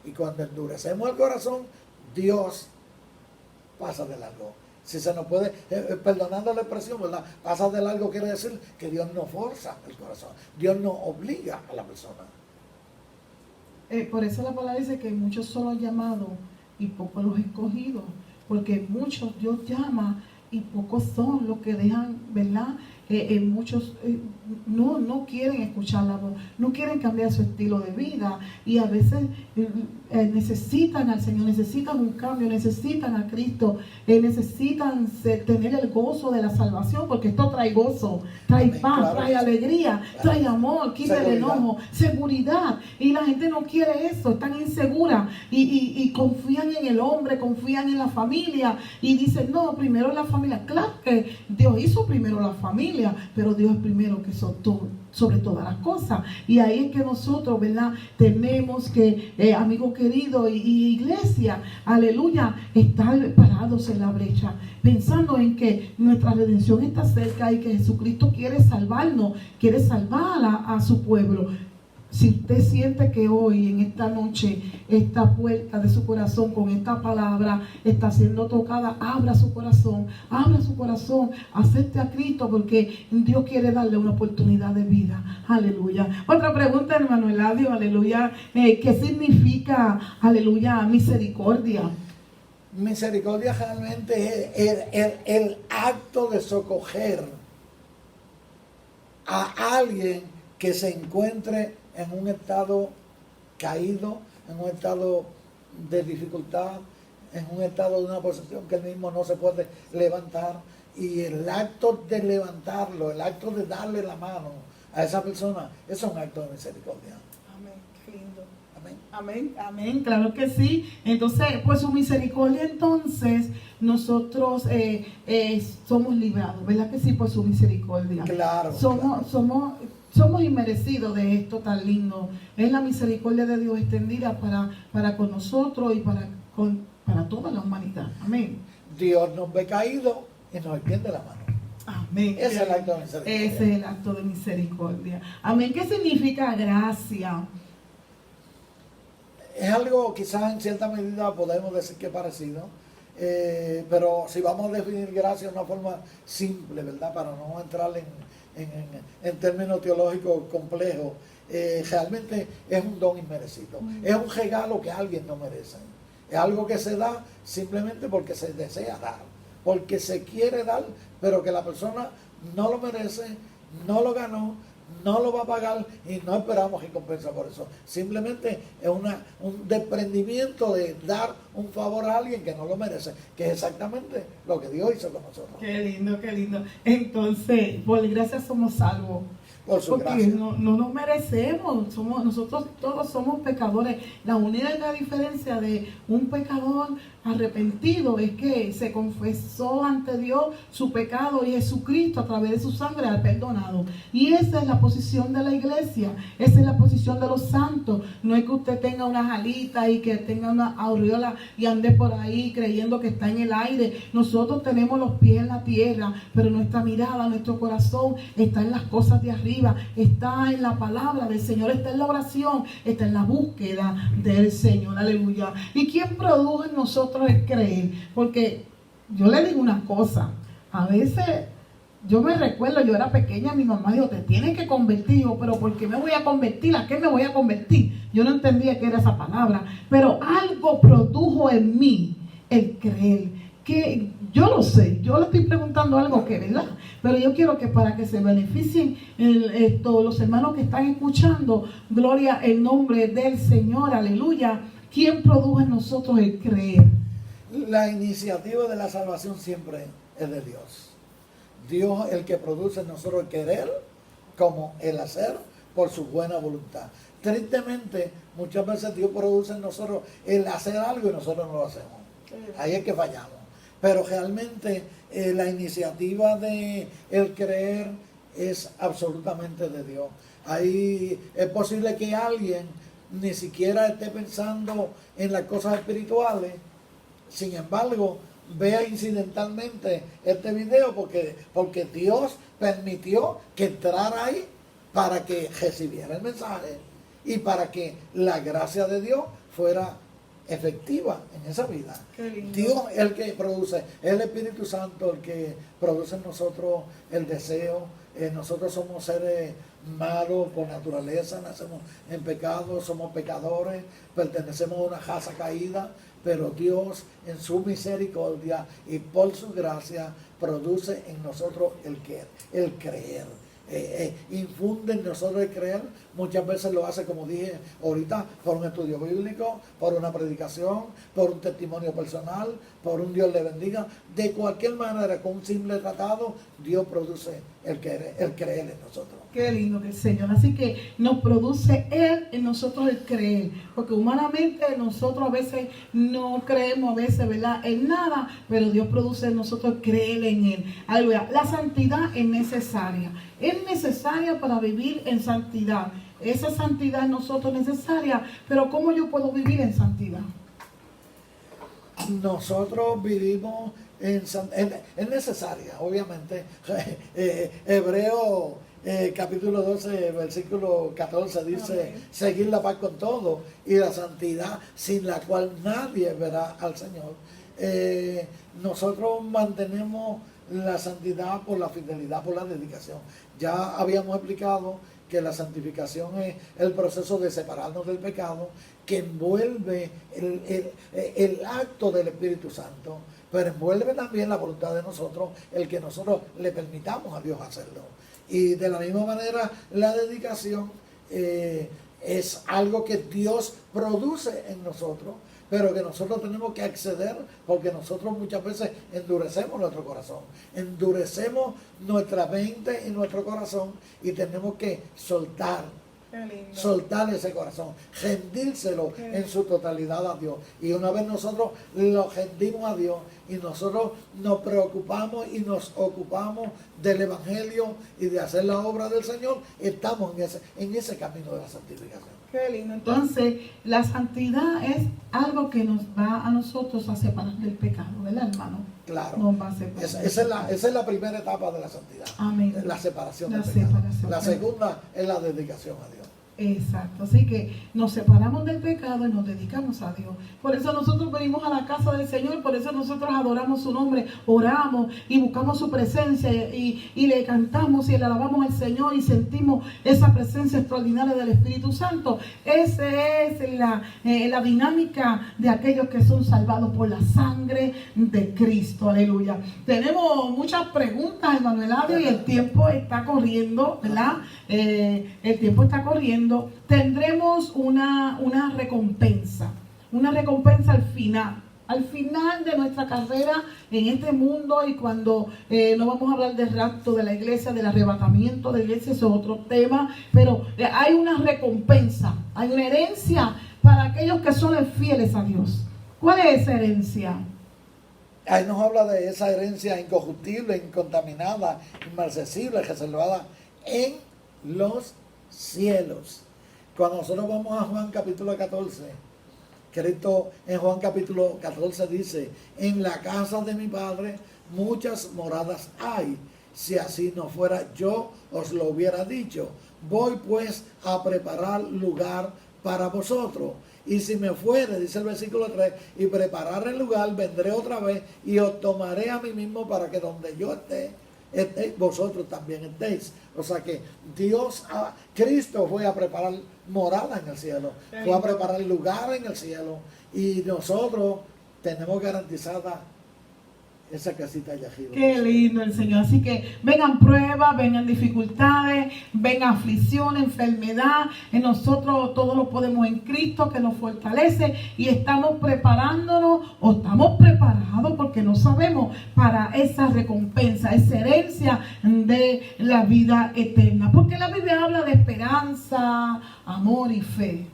Y cuando endurecemos el corazón, Dios pasa de largo. Si se nos puede, perdonando la expresión, ¿verdad? Pasa de largo quiere decir que Dios no forza el corazón. Dios no obliga a la persona. Por eso la palabra dice que muchos son los llamados y pocos los escogidos. Porque muchos Dios llama y pocos son los que dejan, ¿verdad? Muchos no quieren escuchar la voz, no quieren cambiar su estilo de vida, y a veces necesitan al Señor, necesitan un cambio, necesitan a Cristo, necesitan tener el gozo de la salvación, porque esto trae gozo, trae paz, claro, trae alegría, claro, trae amor, quita el enojo, seguridad, y la gente no quiere eso, están inseguras y confían en el hombre, confían en la familia y dicen, no, primero la familia. Claro que Dios hizo primero la familia, familia, pero Dios es primero que sobre todas las cosas. Y ahí es que nosotros, ¿verdad? Tenemos que, amigo querido y iglesia, aleluya, estar parados en la brecha, pensando en que nuestra redención está cerca y que Jesucristo quiere salvarnos, quiere salvar a su pueblo. Si usted siente que hoy, en esta noche, esta puerta de su corazón con esta palabra está siendo tocada, abra su corazón, acepte a Cristo, porque Dios quiere darle una oportunidad de vida. Aleluya. Otra pregunta, hermano Eladio, aleluya. ¿Qué significa, aleluya, misericordia? Misericordia realmente es el acto de socorrer a alguien que se encuentre en un estado caído, en un estado de dificultad, en un estado de una posición que él mismo no se puede levantar. Y el acto de levantarlo, el acto de darle la mano a esa persona, es un acto de misericordia. Amén, qué lindo. Amén. Amén, amén, claro que sí. Entonces, pues su misericordia, entonces, nosotros somos librados, ¿verdad que sí? Por su misericordia. Claro. Somos inmerecidos de esto tan lindo. Es la misericordia de Dios extendida para con nosotros y para toda la humanidad. Amén. Dios nos ve caídos y nos extiende la mano. Amén. Ese es el acto de misericordia. Ese es el acto de misericordia. Amén. ¿Qué significa gracia? Es algo quizás en cierta medida podemos decir que es parecido, pero si vamos a definir gracia de una forma simple, ¿verdad? Para no entrar en términos teológicos complejos, realmente es un don inmerecido. Es un regalo que alguien no merece. Es algo que se da simplemente porque se desea dar, porque se quiere dar, pero que la persona no lo merece, no lo ganó, no lo va a pagar y no esperamos recompensa por eso. Simplemente es un desprendimiento de dar un favor a alguien que no lo merece, que es exactamente lo que Dios hizo con nosotros. Qué lindo, qué lindo. Entonces, por gracia somos salvos. Por su Porque gracia. no nos merecemos, nosotros todos somos pecadores. La única diferencia de un pecador arrepentido es que se confesó ante Dios su pecado y Jesucristo a través de su sangre ha perdonado. Y esa es la posición de la iglesia, esa es la posición de los santos. No es que usted tenga unas alitas y que tenga una aureola y ande por ahí creyendo que está en el aire. Nosotros tenemos los pies en la tierra, pero nuestra mirada, nuestro corazón está en las cosas de arriba. Está en la palabra del Señor, está en la oración, está en la búsqueda del Señor, aleluya. ¿Y quién produjo en nosotros el creer? Porque yo le digo una cosa, a veces yo me recuerdo, yo era pequeña, mi mamá dijo, te tienes que convertir. Yo, pero ¿por qué me voy a convertir? ¿A qué me voy a convertir? Yo no entendía qué era esa palabra, pero algo produjo en mí el creer. Que yo lo sé, yo le estoy preguntando algo que, ¿verdad? Pero yo quiero que para que se beneficien los hermanos que están escuchando, gloria el nombre del Señor, aleluya. ¿Quién produjo en nosotros el creer? La iniciativa de la salvación siempre es de Dios. Dios el que produce en nosotros el querer como el hacer por su buena voluntad. Tristemente, muchas veces Dios produce en nosotros el hacer algo y nosotros no lo hacemos. Ahí es que fallamos. Pero realmente la iniciativa de el creer es absolutamente de Dios. Ahí es posible que alguien ni siquiera esté pensando en las cosas espirituales, sin embargo, vea incidentalmente este video porque Dios permitió que entrara ahí para que recibiera el mensaje y para que la gracia de Dios fuera efectiva en esa vida. Dios es el que produce, es el Espíritu Santo el que produce en nosotros el deseo. Nosotros somos seres malos por naturaleza, nacemos en pecado, somos pecadores, pertenecemos a una raza caída, pero Dios en su misericordia y por su gracia produce en nosotros el creer. Infunde en nosotros el creer. Muchas veces lo hace, como dije ahorita, por un estudio bíblico, por una predicación, por un testimonio personal, por un Dios le bendiga. De cualquier manera, con un simple tratado, Dios produce el creer en nosotros. Qué lindo que el Señor. Así que nos produce Él en nosotros el creer. Porque humanamente nosotros a veces no creemos, a veces, ¿verdad?, en nada, pero Dios produce en nosotros creer en Él. Aleluya. La santidad es necesaria. Es necesaria para vivir en santidad. Esa santidad en nosotros es necesaria. Pero ¿cómo yo puedo vivir en santidad? Nosotros vivimos es necesaria, obviamente. Hebreo capítulo 12, versículo 14 dice: amén. Seguir la paz con todo y la santidad, sin la cual nadie verá al Señor. Nosotros mantenemos la santidad por la fidelidad, por la dedicación. Ya habíamos explicado que la santificación es el proceso de separarnos del pecado, que envuelve el acto del Espíritu Santo, pero envuelve también la voluntad de nosotros, el que nosotros le permitamos a Dios hacerlo. Y de la misma manera, la dedicación es algo que Dios produce en nosotros, pero que nosotros tenemos que acceder, porque nosotros muchas veces endurecemos nuestro corazón, endurecemos nuestra mente y nuestro corazón, y tenemos que soltar ese corazón, rendírselo en su totalidad a Dios. Y una vez nosotros lo rendimos a Dios y nosotros nos preocupamos y nos ocupamos del Evangelio y de hacer la obra del Señor, estamos en ese camino de la santificación. Qué lindo. Entonces, la santidad es algo que nos va a nosotros a separar del pecado, ¿verdad, hermano? Claro. Nos va a separar. Esa es la primera etapa de la santidad. Amén. La separación La del pecado. separación. La segunda es la dedicación a Dios. Exacto, así que nos separamos del pecado y nos dedicamos a Dios. Por eso nosotros venimos a la casa del Señor, por eso nosotros adoramos su nombre, oramos y buscamos su presencia y le cantamos y le alabamos al Señor y sentimos esa presencia extraordinaria del Espíritu Santo. Esa es la dinámica de aquellos que son salvados por la sangre de Cristo. Aleluya. Tenemos muchas preguntas, hermano Eladio, y el tiempo está corriendo, ¿verdad? El tiempo está corriendo. Tendremos una recompensa al final de nuestra carrera en este mundo, y cuando no vamos a hablar del rapto de la iglesia, del arrebatamiento de la iglesia, eso es otro tema, pero hay una recompensa, hay una herencia para aquellos que son fieles a Dios. ¿Cuál es esa herencia? Ahí nos habla de esa herencia incorruptible, incontaminada, inmarcesible, reservada en los cielos. Cuando nosotros vamos a Juan capítulo 14, Cristo en Juan capítulo 14 dice: en la casa de mi Padre muchas moradas hay. Si así no fuera, yo os lo hubiera dicho. Voy pues a preparar lugar para vosotros. Y si me fuere, dice el versículo 3, y preparar el lugar, vendré otra vez y os tomaré a mí mismo, para que donde yo esté, vosotros también estéis. O sea que Cristo fue a preparar morada en el cielo, fue a preparar lugar en el cielo, y nosotros tenemos garantizada esa casita allá arriba. Qué lindo el Señor. Así que vengan pruebas, vengan dificultades, vengan aflicción, enfermedad. En nosotros todos lo podemos en Cristo, que nos fortalece, y estamos preparándonos, o estamos preparados, porque no sabemos, para esa recompensa, esa herencia de la vida eterna. Porque la Biblia habla de esperanza, amor y fe.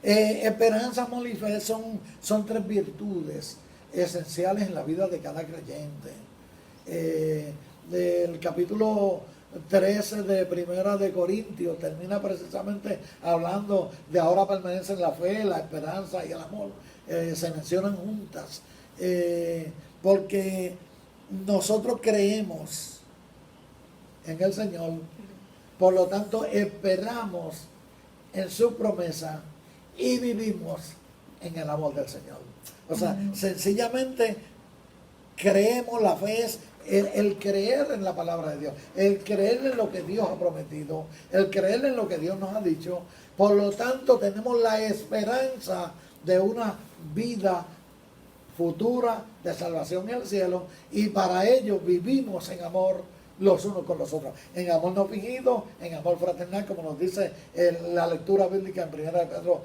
Esperanza, amor y fe son tres virtudes esenciales en la vida de cada creyente. El capítulo 13 de Primera de Corintios termina precisamente hablando de ahora permanecen la fe, la esperanza y el amor. Se mencionan juntas, porque nosotros creemos en el Señor, por lo tanto esperamos en su promesa y vivimos en el amor del Señor. O sea, sencillamente creemos. La fe es el creer en la palabra de Dios, el creer en lo que Dios ha prometido, el creer en lo que Dios nos ha dicho. Por lo tanto, tenemos la esperanza de una vida futura de salvación en el cielo, y para ello vivimos en amor los unos con los otros, en amor no fingido, en amor fraternal, como nos dice la lectura bíblica en 1 Pedro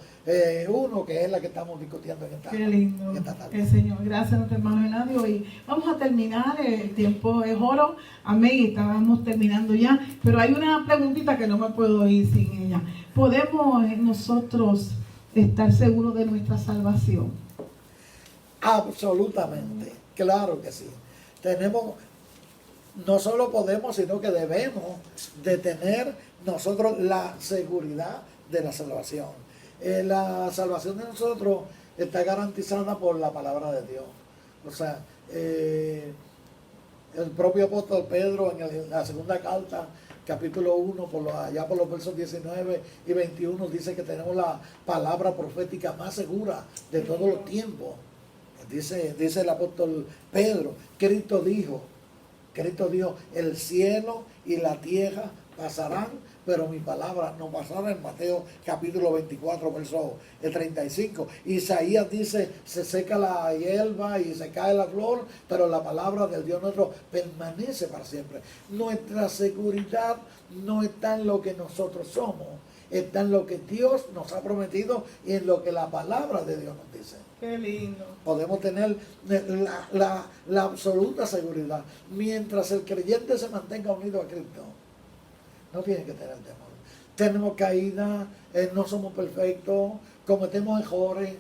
1, que es la que estamos discutiendo en esta Qué lindo, tarde. el Señor. Gracias a nuestro hermano Eladio. Y vamos a terminar, el tiempo es oro, amén, y estábamos terminando ya, pero hay una preguntita que no me puedo ir sin ella. ¿Podemos nosotros estar seguros de nuestra salvación? Absolutamente, claro que sí. No solo podemos, sino que debemos de tener nosotros la seguridad de la salvación. La salvación de nosotros está garantizada por la palabra de Dios. O sea, el propio apóstol Pedro en la segunda carta, capítulo 1, allá por los versos 19 y 21, dice que tenemos la palabra profética más segura de todos los tiempos. Dice el apóstol Pedro, Cristo dijo, el cielo y la tierra pasarán, pero mi palabra no pasará, en Mateo capítulo 24, verso 35. Isaías dice, se seca la hierba y se cae la flor, pero la palabra del Dios nuestro permanece para siempre. Nuestra seguridad no está en lo que nosotros somos, está en lo que Dios nos ha prometido y en lo que la palabra de Dios nos dice. Qué lindo. Podemos tener la absoluta seguridad. Mientras el creyente se mantenga unido a Cristo, no tiene que tener temor. Tenemos caídas, no somos perfectos, cometemos errores,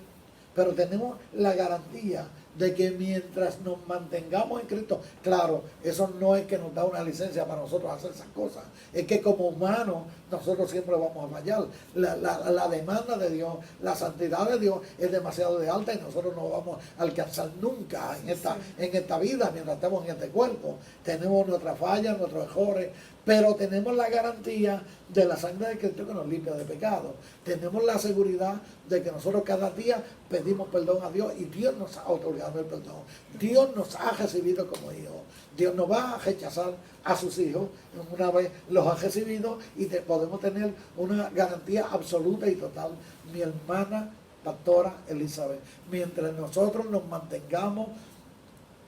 pero tenemos la garantía de que mientras nos mantengamos en Cristo, claro, eso no es que nos da una licencia para nosotros hacer esas cosas, es que como humanos nosotros siempre vamos a fallar. La demanda de Dios, la santidad de Dios es demasiado de alta y nosotros no vamos a alcanzar nunca en esta vida mientras estemos en este cuerpo. Tenemos nuestras fallas, nuestros errores, pero tenemos la garantía de la sangre de Cristo que nos limpia de pecado. Tenemos la seguridad de que nosotros cada día pedimos perdón a Dios y Dios nos ha otorgado el perdón. Dios nos ha recibido como hijos. Dios no va a rechazar a sus hijos una vez los ha recibido y podemos tener una garantía absoluta y total. Mi hermana pastora Elizabeth, mientras nosotros nos mantengamos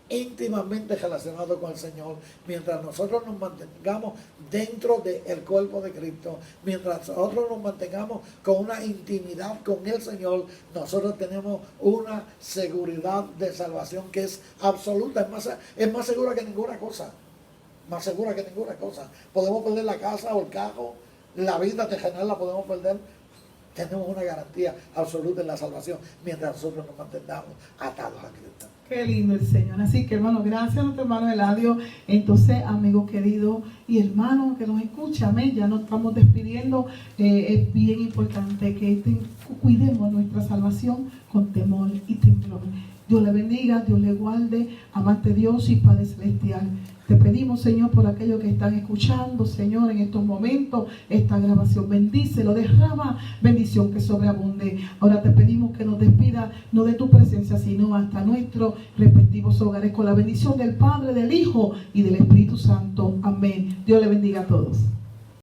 íntimamente relacionados con el Señor, mientras nosotros nos mantengamos dentro del cuerpo de Cristo, mientras nosotros nos mantengamos con una intimidad con el Señor, nosotros tenemos una seguridad de salvación que es absoluta, es más segura que ninguna cosa, más segura que ninguna cosa. Podemos perder la casa o el carro, la vida terrenal la podemos perder. Tenemos una garantía absoluta en la salvación mientras nosotros nos mantengamos atados a Cristo. Qué lindo el Señor. Así que, hermano, gracias a nuestro hermano Eladio. Entonces, amigo querido y hermano que nos escucha, amén, ya nos estamos despidiendo. Es bien importante que cuidemos nuestra salvación con temor y temblor. Dios le bendiga, Dios le guarde, amante Dios y Padre Celestial. Te pedimos, Señor, por aquellos que están escuchando, Señor, en estos momentos, esta grabación. Bendícelo, derrama bendición que sobreabunde. Ahora te pedimos que nos despida, no de tu presencia, sino hasta nuestros respectivos hogares, con la bendición del Padre, del Hijo y del Espíritu Santo. Amén. Dios le bendiga a todos.